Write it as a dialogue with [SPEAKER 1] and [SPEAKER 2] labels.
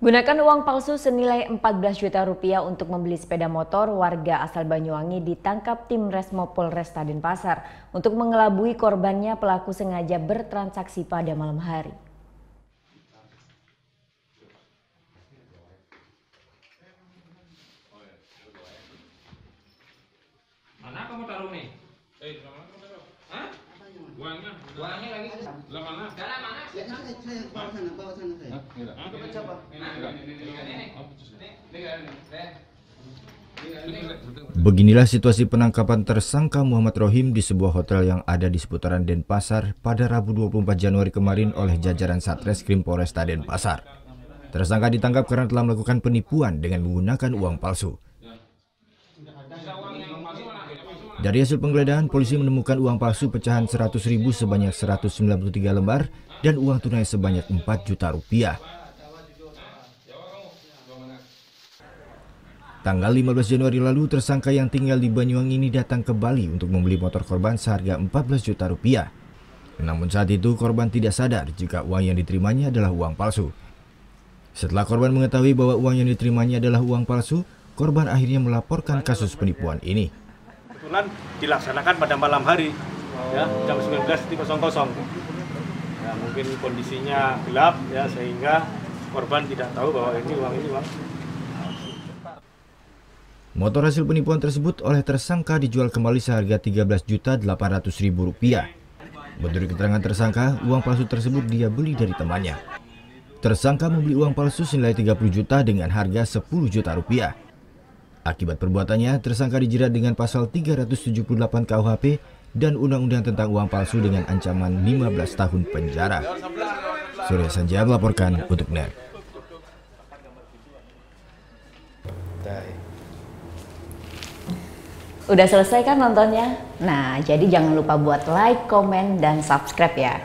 [SPEAKER 1] Gunakan uang palsu senilai 14 juta rupiah untuk membeli sepeda motor, warga asal Banyuwangi ditangkap tim Resmo Polresta Denpasar. Untuk mengelabui korbannya, pelaku sengaja bertransaksi pada malam hari.
[SPEAKER 2] Mana kamu taruh nih? Mana kamu taruh? Hah? Uangnya lagi. Lah mana? Cara mana?
[SPEAKER 3] Saya bawa sana saya. Coba.
[SPEAKER 4] Beginilah situasi penangkapan tersangka Muhammad Rohim di sebuah hotel yang ada di seputaran Denpasar pada Rabu 24 Januari kemarin oleh jajaran Satreskrim Polresta Denpasar. Tersangka ditangkap karena telah melakukan penipuan dengan menggunakan uang palsu. Dari hasil penggeledahan, polisi menemukan uang palsu pecahan 100.000 sebanyak 193 lembar dan uang tunai sebanyak 4 juta rupiah. Tanggal 15 Januari lalu, tersangka yang tinggal di Banyuwangi ini datang ke Bali untuk membeli motor korban seharga 14 juta rupiah. Namun saat itu korban tidak sadar jika uang yang diterimanya adalah uang palsu. Setelah korban mengetahui bahwa uang yang diterimanya adalah uang palsu, korban akhirnya melaporkan kasus penipuan ini.
[SPEAKER 5] Kebetulan dilaksanakan pada malam hari, ya, jam 19.00. Ya, mungkin kondisinya gelap, ya, sehingga korban tidak tahu bahwa ini uang
[SPEAKER 4] Motor hasil penipuan tersebut oleh tersangka dijual kembali seharga Rp13.800.000. Menurut keterangan tersangka, uang palsu tersebut dia beli dari temannya. Tersangka membeli uang palsu senilai 30 juta dengan harga 10 juta rupiah. Akibat perbuatannya, tersangka dijerat dengan pasal 378 KUHP dan Undang-Undang tentang uang palsu dengan ancaman 15 tahun penjara. Surya Sanjaya melaporkan untuk NET.
[SPEAKER 1] Udah selesai kan nontonnya? Nah, jadi jangan lupa buat like, komen, dan subscribe ya.